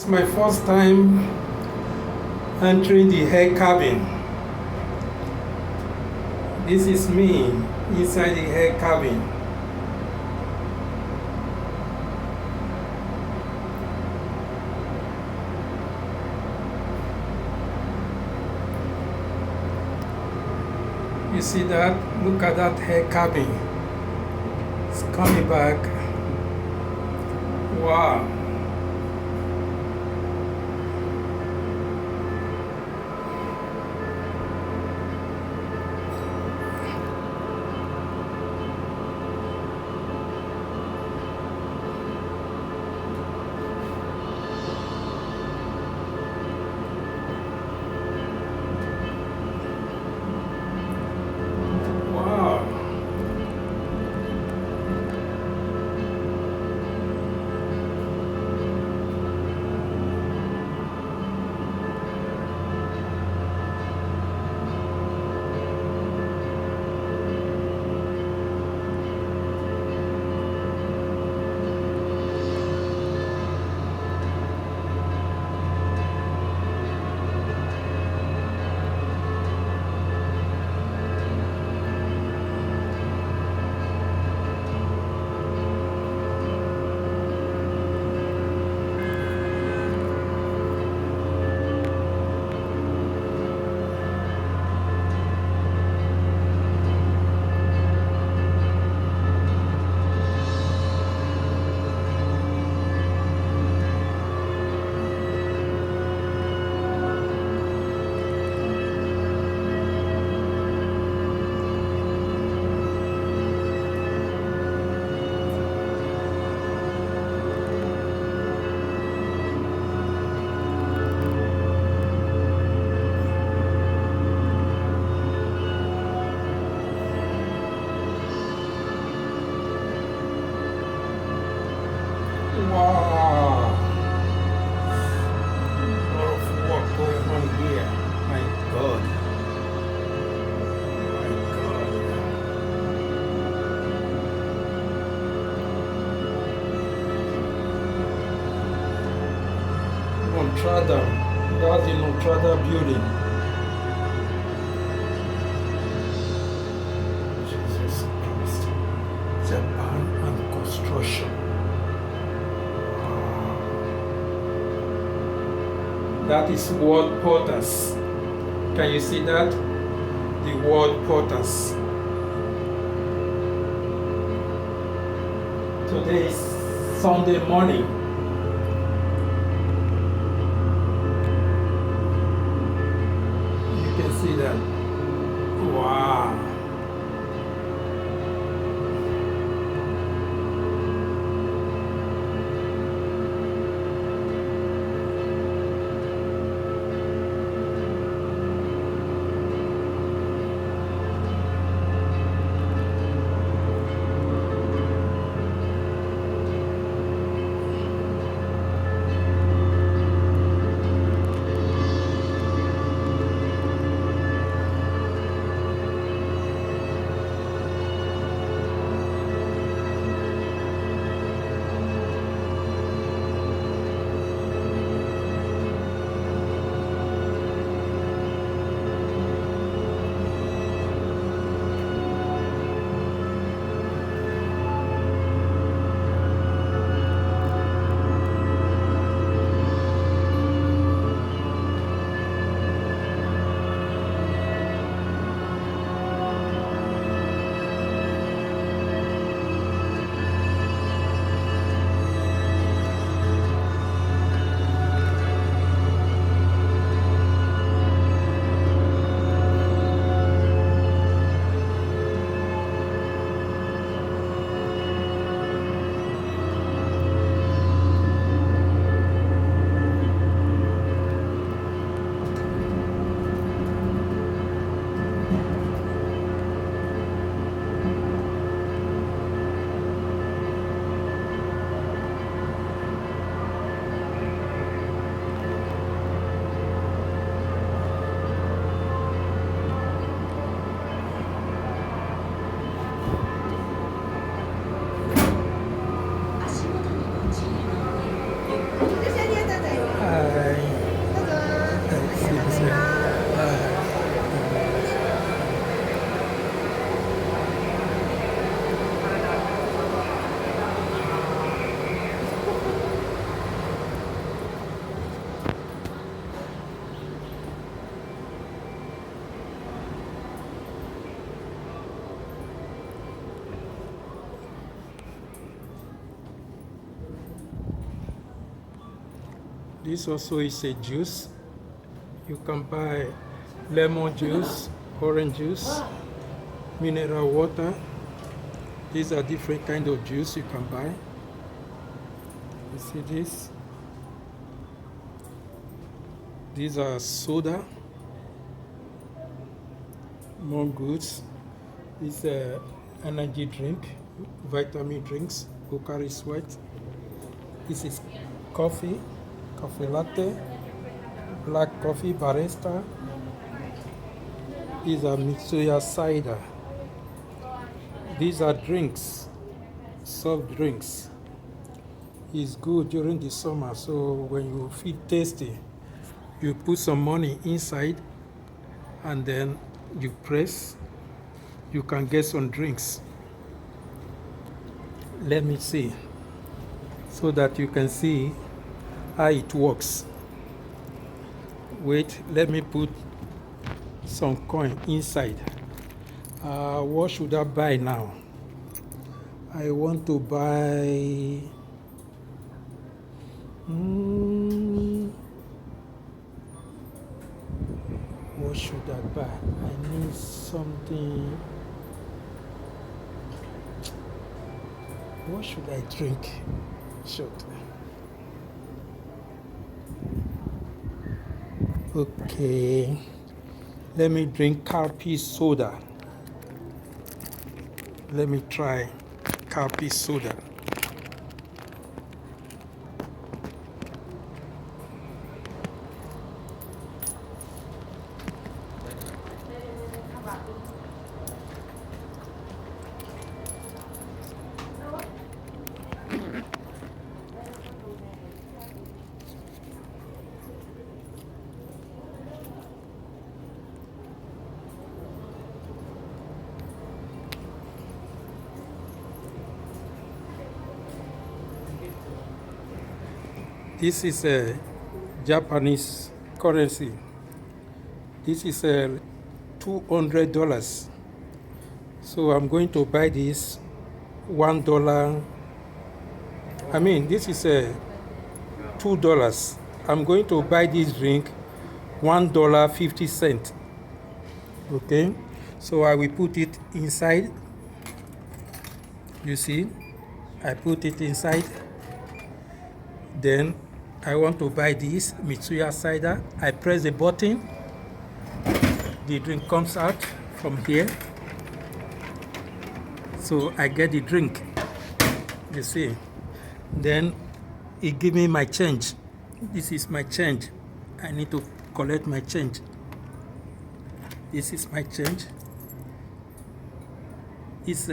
My first time entering the hair cabin. This is me inside the hair cabin. You see that? Look at that hair cabin. It's coming back. Wow. Wow. A lot of work going on here. My God. My God. Montrada. That's the Montrada building. Jesus Christ. Japan and construction. That is World Porters. Can you see that? The World Porters. Today is Sunday morning. You can see that. Wow. This also is a juice. You can buy lemon juice, orange juice, mineral water. These are different kind of juice you can buy. You see this? These are soda, more goods. This energy drink, vitamin drinks, Pocari Sweat. This is coffee, coffee latte, black coffee barista. These are Mitsuya cider. These are drinks, soft drinks. It's good during the summer, so when you feel tasty, you put some money inside and then you press, you can get some drinks. Let me see, so that you can see how it works. Wait, let me put some coin inside. What should I buy now? I want to buy what should I buy? I need something. What should I drink? Okay, let me drink Carpi soda. Let me try Carpi soda. This is a Japanese currency. This is a $200. So I'm going to buy this $1. I mean, this is a $2. I'm going to buy this drink $1.50. Okay, so I will put it inside. You see, I put it inside. Then I want to buy this Mitsuya cider. I press the button. The drink comes out from here. So I get the drink. You see. Then it gives me my change. This is my change. I need to collect my change. This is my change. It's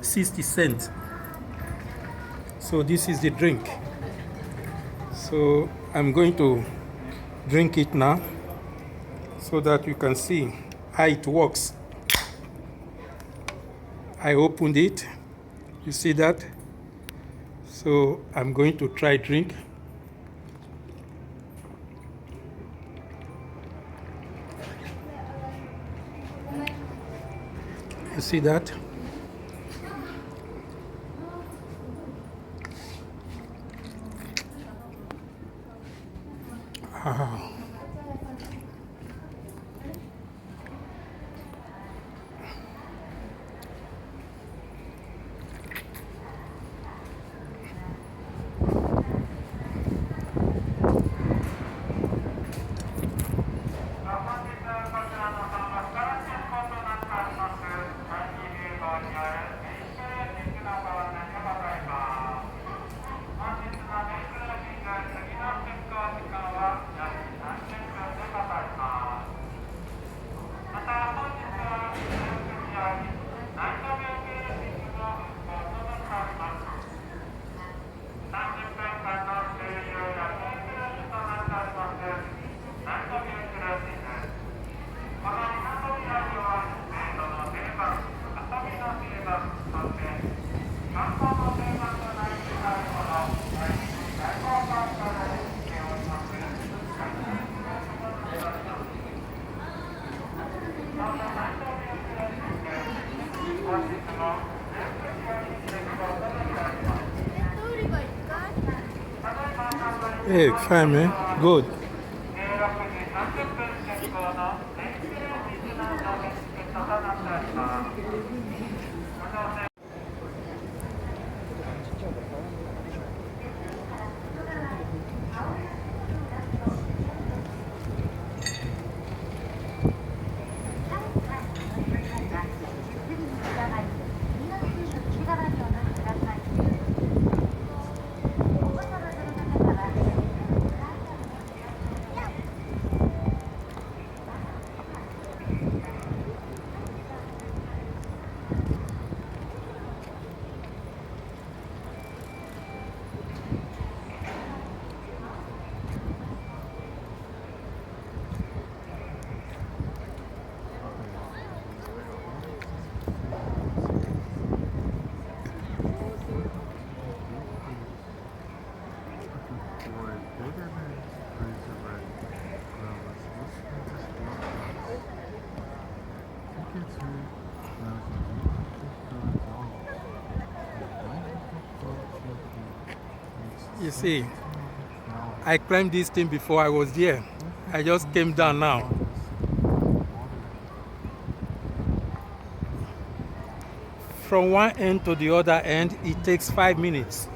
60 cents. So this is the drink. So I'm going to drink it now so that you can see how it works. I opened it. You see that? So I'm going to try drink. You see that? Wow. Hey, fine, man. Good. You see, I climbed this thing before I was there. I just came down now. From one end to the other end, it takes 5 minutes.